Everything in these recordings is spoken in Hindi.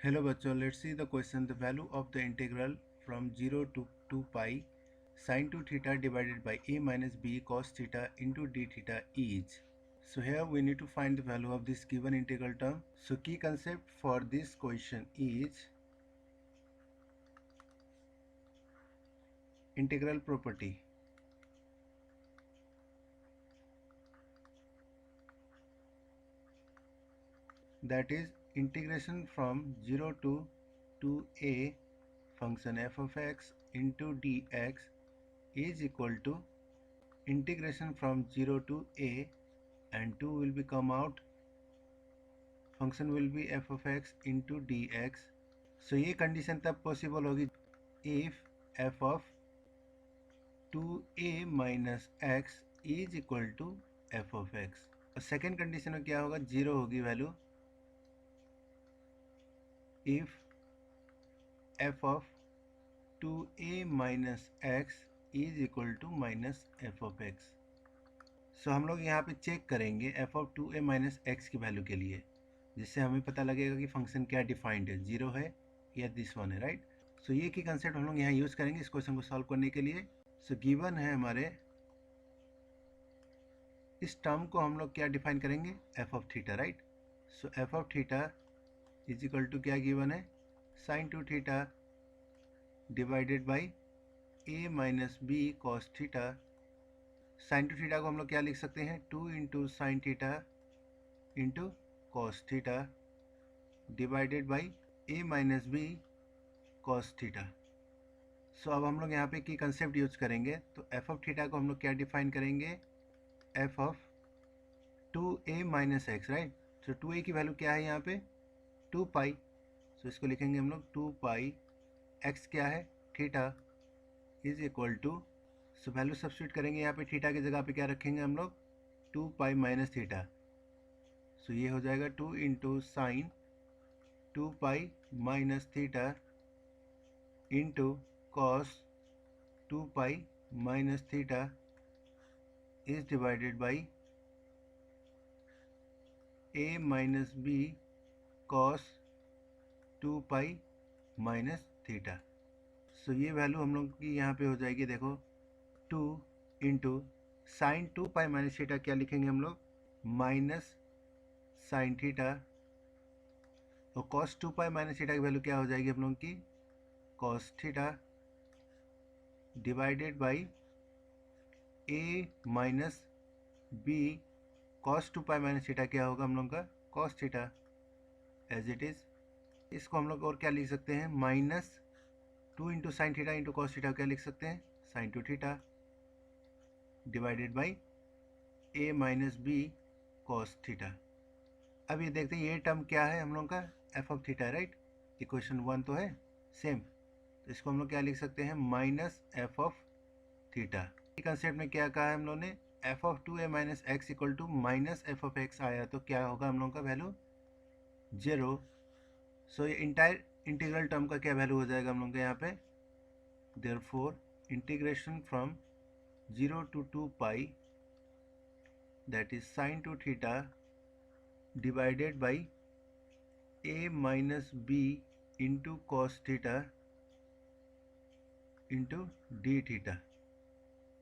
Hello बच्चों, let's see the question. The value of the integral from 0 to 2 pi sin 2 theta divided by a minus b cos theta into d theta is. So here we need to find the value of this given integral term. So key concept for this question is integral property. That is integration from 0 to 2a function f of x into dx is equal to integration from 0 to a and 2 will be come out, function will be f of x into dx. So ये कंडीशन तब पॉसिबल होगी if f of 2a minus x is equal to f of x. और सेकेंड कंडीशन में क्या होगा, जीरो होगी value if f of 2a minus x is equal to minus f of x. सो हम लोग यहाँ पे चेक करेंगे f of 2a minus x की वैल्यू के लिए, जिससे हमें पता लगेगा कि फंक्शन क्या डिफाइंड है, जीरो है या दिस वन है, राइट. सो ये की कंसेप्ट हम लोग यहाँ यूज़ करेंगे इस क्वेश्चन को सॉल्व करने के लिए. सो गिवन है हमारे, इस टर्म को हम लोग क्या डिफाइन करेंगे, F of theta, right. So F of theta is equal to क्या गिवन है, sine two theta divided by a minus b cos theta. Sine two theta को हम लोग क्या लिख सकते हैं, 2 into sine theta into cos theta divided by a minus b cos theta. So अब हम लोग यहाँ पे की कंसेप्ट यूज करेंगे. तो एफ ऑफ थीटा को हम लोग क्या डिफाइन करेंगे, F of 2a minus x, right. So 2a की वैल्यू क्या है यहाँ पे, 2 पाई. सो इसको लिखेंगे हम लोग 2 पाई, एक्स क्या है, theta is equal to, so value substitute करेंगे यहाँ पे, थीटा की जगह पे क्या रखेंगे हम लोग, 2 पाई माइनस थीटा. सो ये हो जाएगा 2 into sine 2 pi minus theta into cos 2 pi minus theta is divided by a minus b cos 2 pi minus theta. So ये वैल्यू हम लोग की यहाँ पे हो जाएगी, देखो 2 into sine 2 pi minus theta क्या लिखेंगे हम लोग, माइनस साइन थीटा, और कॉस 2 पाई माइनस थीटा की वैल्यू क्या हो जाएगी हम लोग की, cos theta divided by a minus b cos 2 pi minus theta क्या होगा हम लोग का, cos theta as it is. इसको हम लोग और क्या लिख सकते हैं, minus 2 into sine theta into cos theta क्या लिख सकते हैं, sine 2 theta divided by a minus b cos theta. अब ये देखते हैं ये टर्म क्या है हम लोग का, F of theta, right. Equation 1 तो है सेम, तो इसको हम लोग क्या लिख सकते हैं, minus f of theta. Concept में क्या कहा है हम लोग ने, f of 2a minus x equal to minus f of x आया, तो क्या होगा हम लोग का वैल्यू, जीरो. सो ये इंटायर इंटीग्रल टर्म का क्या वैल्यू हो जाएगा हम लोग का यहाँ पे, therefore integration from 0 to 2 pi that is sin 2 theta divided by a minus b into cos theta into d theta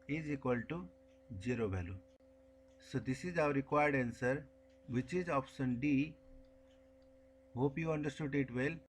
is equal to 0 value. So this is our required answer, which is option D. Hope you understood it well.